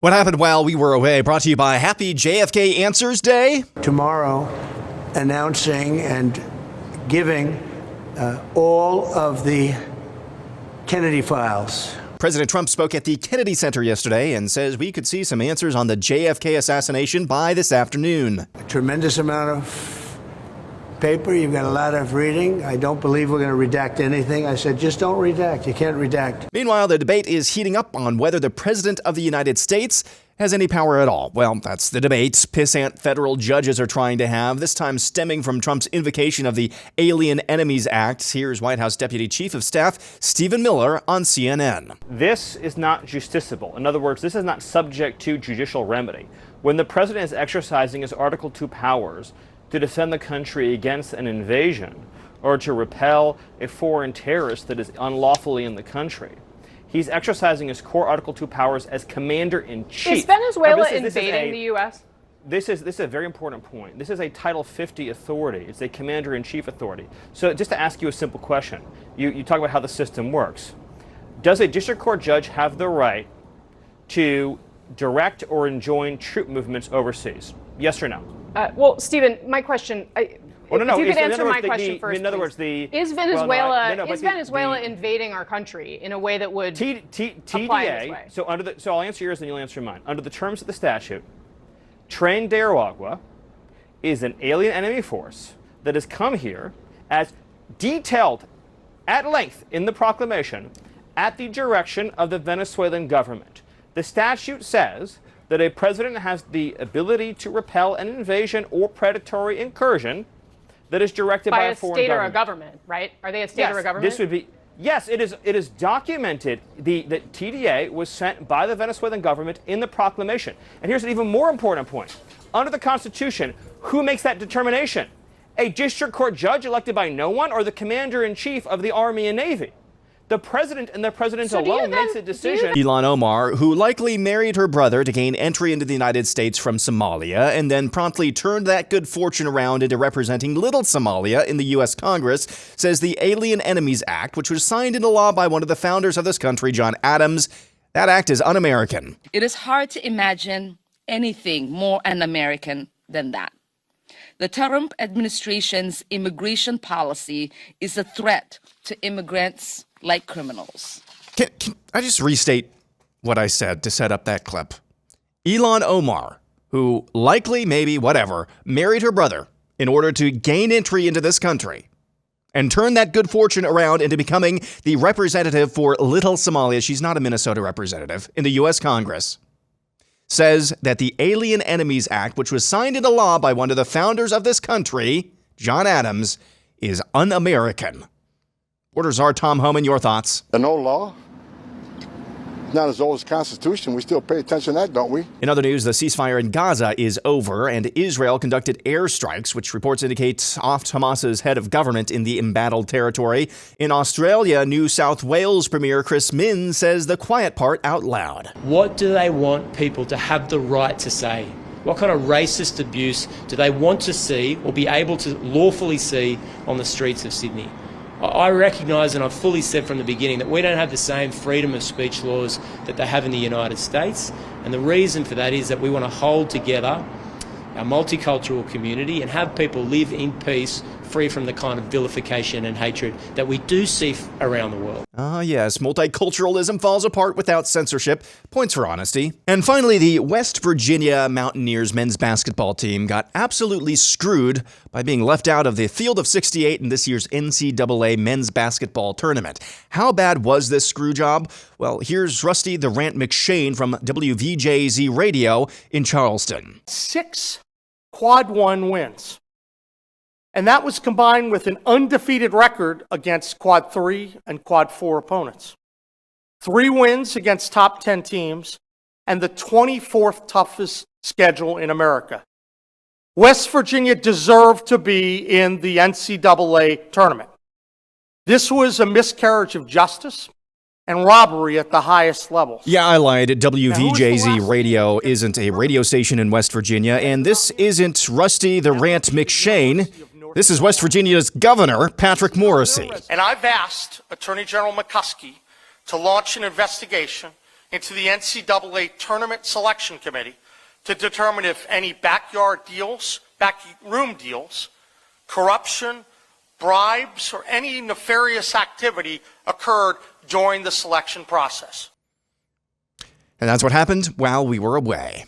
What happened while we were away, brought to you by Happy JFK Answers Day. Tomorrow, announcing and giving all of the Kennedy files. President Trump spoke at the Kennedy Center yesterday and says we could see some answers on the JFK assassination by this afternoon. A tremendous amount of paper. You've got a lot of reading. I don't believe we're going to redact anything. I said, just don't redact. You can't redact. Meanwhile, the debate is heating up on whether the President of the United States has any power at all. Well, that's the debate pissant federal judges are trying to have, this time stemming from Trump's invocation of the Alien Enemies Act. Here's White House Deputy Chief of Staff Stephen Miller on CNN. This is not justiciable. In other words, this is not subject to judicial remedy. When the president is exercising his Article 2 powers to defend the country against an invasion or to repel a foreign terrorist that is unlawfully in the country, he's exercising his core Article 2 powers as commander-in-chief. Is Venezuela invading the U.S.? This is a very important point. This is a Title 50 authority. It's a commander-in-chief authority. So just to ask you a simple question, you talk about how the system works. Does a district court judge have the right to direct or enjoin troop movements overseas? Yes or no? Well, Stephen, my question. If you could answer my question first, in other words, is Venezuela invading our country in a way that would apply this way? So I'll answer yours and you'll answer mine. Under the terms of the statute, Tren de Aragua is an alien enemy force that has come here as detailed at length in the proclamation at the direction of the Venezuelan government. The statute says that a president has the ability to repel an invasion or predatory incursion that is directed by a foreign state government. or a government, right? Are they a state or a government? This would be, yes, it is documented that TDA was sent by the Venezuelan government in the proclamation. And here's an even more important point. Under the Constitution, who makes that determination? A district court judge elected by no one or the commander-in-chief of the Army and Navy? The president and the president alone makes a decision. Ilhan Omar, who likely married her brother to gain entry into the United States from Somalia and then promptly turned that good fortune around into representing little Somalia in the U.S. Congress, says the Alien Enemies Act, which was signed into law by one of the founders of this country, John Adams, that act is un-American. It is hard to imagine anything more un-American than that. The Trump administration's immigration policy is a threat to immigrants like criminals. Can I just restate what I said to set up that clip? Ilhan Omar, who likely, maybe, whatever, married her brother in order to gain entry into this country and turn that good fortune around into becoming the representative for Little Somalia. She's not a Minnesota representative in the U.S. Congress. Says that the Alien Enemies Act, which was signed into law by one of the founders of this country, John Adams, is un-American. Reporter Czar Tom Homan, your thoughts? An old law. Not as old as the Constitution. We still pay attention to that, don't we? In other news, the ceasefire in Gaza is over, and Israel conducted airstrikes, which reports indicate offed Hamas's head of government in the embattled territory. In Australia, New South Wales Premier Chris Minns says the quiet part out loud. What do they want people to have the right to say? What kind of racist abuse do they want to see or be able to lawfully see on the streets of Sydney? I recognise, and I've fully said from the beginning, that we don't have the same freedom of speech laws that they have in the United States. And the reason for that is that we want to hold together our multicultural community and have people live in peace, free from the kind of vilification and hatred that we do see around the world. Ah, yes, multiculturalism falls apart without censorship. Points for honesty. And finally, the West Virginia Mountaineers men's basketball team got absolutely screwed by being left out of the Field of 68 in this year's NCAA men's basketball tournament. How bad was this screw job? Well, here's Rusty the Rant McShane from WVJZ Radio in Charleston. 6 quad 1 wins. And that was combined with an undefeated record against quad 3 and quad 4 opponents. 3 wins against top 10 teams and the 24th toughest schedule in America. West Virginia deserved to be in the NCAA tournament. This was a miscarriage of justice and robbery at the highest level. Yeah, I lied. WVJZ Radio isn't a radio station in West Virginia, and this isn't Rusty the Rant McShane. This is West Virginia's governor, Patrick Morrisey. And I've asked Attorney General McCuskey to launch an investigation into the NCAA Tournament Selection Committee to determine if any backroom deals, corruption, bribes, or any nefarious activity occurred during the selection process. And that's what happened while we were away.